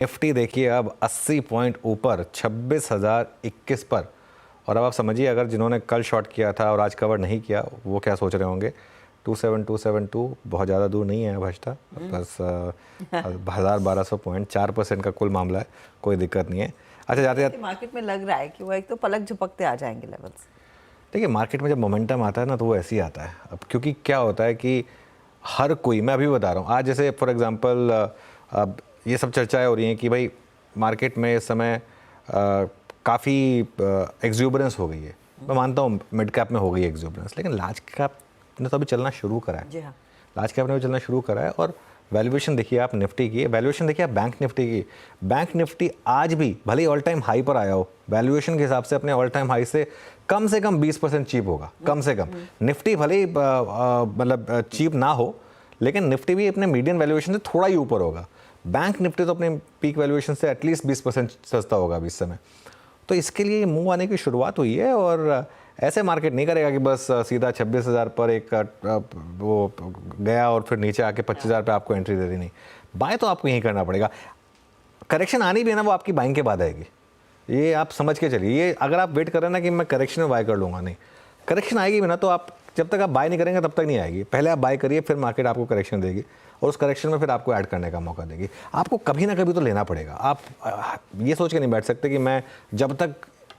Nifty देखिए अब 80 point ऊपर 26,021 पर। और अब आप समझिए अगर जिन्होंने कल शॉर्ट किया था और आज कवर नहीं किया वो क्या सोच रहे होंगे। 27272 बहुत ज़्यादा दूर नहीं है भजता, बस 1,200 पॉइंट 4% का कुल मामला है, कोई दिक्कत नहीं है। अच्छा जाते जाते मार्केट में लग रहा है कि वो एक तो पलक झपकते आ जाएंगे लेवल्स। देखिए मार्केट में जब मोमेंटम आता है ना तो वो ऐसे ही आता है। अब क्योंकि क्या होता है कि हर कोई, मैं अभी बता रहा हूँ, आज जैसे फॉर एग्जांपल अब ये सब चर्चाएं हो रही हैं कि भाई मार्केट में इस समय काफ़ी एक्सूबरेंस हो गई है। मैं मानता हूँ मिड कैप में हो गई है एक्सूबरेंस, लेकिन लार्ज कैप ने तो अभी चलना शुरू करा है। जी हाँ, लार्ज कैप ने भी चलना शुरू करा है। और वैल्यूएशन देखिए आप निफ्टी की, वैल्यूएशन देखिए आप बैंक निफ्टी की। बैंक निफ्टी आज भी भले ही ऑल टाइम हाई पर आया हो, वैल्यूएशन के हिसाब से अपने ऑल टाइम हाई से कम 20% चीप होगा, कम से कम। निफ्टी भले ही मतलब चीप ना हो, लेकिन निफ्टी भी अपने मीडियन वैल्यूएशन से थोड़ा ही ऊपर होगा। बैंक निफ्टी तो अपने पीक वैल्यूएशन से एटलीस्ट 20% सस्ता होगा अभी इस समय। तो इसके लिए मूव आने की शुरुआत हुई है। और ऐसे मार्केट नहीं करेगा कि बस सीधा 26,000 पर एक वो गया और फिर नीचे आके 25,000 पे आपको एंट्री दे दी। नहीं, बाय तो आपको यहीं करना पड़ेगा। करेक्शन आनी भी है ना, वो आपकी बाइंग के बाद आएगी, ये आप समझ के चलिए। ये अगर आप वेट कर रहे हैं ना कि मैं करेक्शन में बाय कर लूँगा, नहीं, करेक्शन आएगी भी ना तो आप जब तक आप बाय नहीं करेंगे तब तक नहीं आएगी। पहले आप बाय करिए, फिर मार्केट आपको करेक्शन देगी और उस करेक्शन में फिर आपको ऐड करने का मौका देगी। आपको कभी ना कभी तो लेना पड़ेगा। आप ये सोच के नहीं बैठ सकते कि मैं जब तक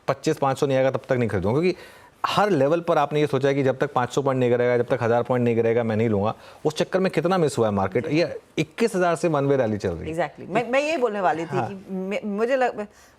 2500-500 नहीं आएगा तब तक नहीं खरीदूंगा, क्योंकि हर लेवल पर आपने ये सोचा है कि जब तक 500 पॉइंट नहीं गिरेगा, जब तक 1000 पॉइंट नहीं गिरेगा मैं नहीं लूंगा। उस चक्कर में कितना मिस हुआ है मार्केट। ये 21,000 से वन वे रैली चल रही है। एग्जैक्टली मैं ये बोलने वाली थी कि मुझे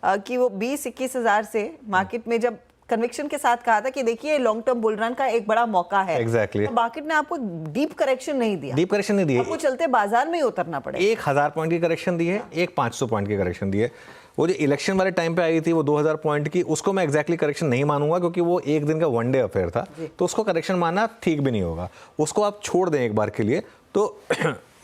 कि वो 20-21,000 से मार्केट में जब कन्विक्शन के साथ कहा था कि देखिए लॉन्ग टर्म बुल रन का एक बड़ा मौका है। एग्जैक्टली तो मार्केट ने आपको डीप करेक्शन नहीं दिया, डीप करेक्शन नहीं दिया, आपको चलते बाजार में ही उतरना पड़ेगा। 1000 पॉइंट की करेक्शन दी है, एक 500 पॉइंट की करेक्शन दी है। वो जो इलेक्शन वाले टाइम पे आई थी वो 2000 पॉइंट की, उसको मैं एग्जैक्टली करेक्शन नहीं मानूंगा, क्योंकि वो एक दिन का वनडे अफेयर था, तो उसको करेक्शन मानना ठीक भी नहीं होगा। उसको आप छोड़ दें एक बार के लिए। तो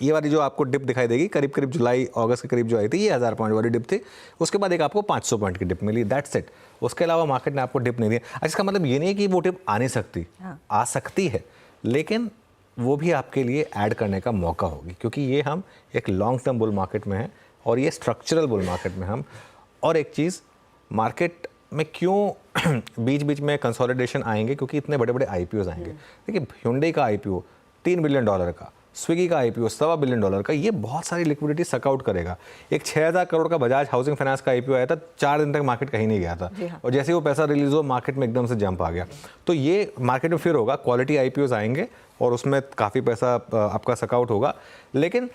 ये वाली जो आपको डिप दिखाई देगी करीब करीब जुलाई अगस्त के करीब जो आई थी, ये 1000 पॉइंट वाली डिप थी। उसके बाद एक आपको 500 पॉइंट की डिप मिली, दैट्स इट। उसके अलावा मार्केट ने आपको डिप नहीं दिया। इसका मतलब ये नहीं है कि वो डिप आ नहीं सकती, आ सकती है, लेकिन वो भी आपके लिए ऐड करने का मौका होगी, क्योंकि ये हम एक लॉन्ग टर्म बुल मार्केट में हैं और ये स्ट्रक्चरल बुल मार्केट में हम। और एक चीज़, मार्केट में क्यों बीच बीच में कंसोलिडेशन आएंगे, क्योंकि इतने बड़े बड़े आईपीओज आएंगे। देखिए Hyundai का आईपीओ $3 बिलियन का, स्विगी का आईपीओ $1.25 बिलियन का, ये बहुत सारी लिक्विडिटी सकआउट करेगा। एक 6,000 करोड़ का बजाज हाउसिंग फाइनेंस का आईपीओ आया था, 4 दिन तक मार्केट कहीं नहीं गया था, और जैसे ही वो पैसा रिलीज हो मार्केट में एकदम से जंप आ गया। तो ये मार्केट में फिर होगा, क्वालिटी आईपीओज आएंगे और उसमें काफ़ी पैसा आपका सकआउट होगा। लेकिन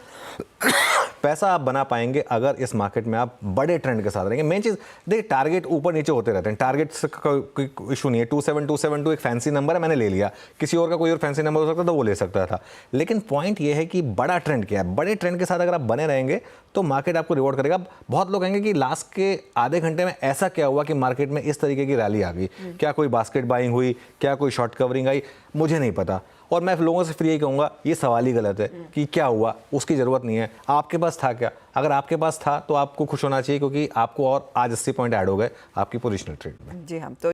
पैसा आप बना पाएंगे अगर इस मार्केट में आप बड़े ट्रेंड के साथ रहेंगे। मेन चीज़ देखिए, टारगेट ऊपर नीचे होते रहते हैं, टारगेट से कोई इशू नहीं है। 27272 एक फैंसी नंबर है, मैंने ले लिया, किसी और का कोई और फैंसी नंबर हो सकता था, वो ले सकता था। लेकिन पॉइंट ये है कि बड़ा ट्रेंड क्या है, बड़े ट्रेंड के साथ अगर आप बने रहेंगे तो मार्केट आपको रिवॉर्ड करेगा। बहुत लोग कहेंगे कि लास्ट के आधे घंटे में ऐसा क्या हुआ कि मार्केट में इस तरीके की रैली आ गई, क्या कोई बास्केट बाइंग हुई, क्या कोई शॉर्ट कवरिंग आई, मुझे नहीं पता। और मैं लोगों से फिर यही कहूँगा, ये सवाल ही गलत है कि क्या हुआ, उसकी ज़रूरत नहीं है। आपके पास था क्या? अगर आपके पास था तो आपको खुश होना चाहिए, क्योंकि आपको और आज 80 पॉइंट ऐड हो गए आपकी पोजिशनल ट्रेड में। जी हाँ, तो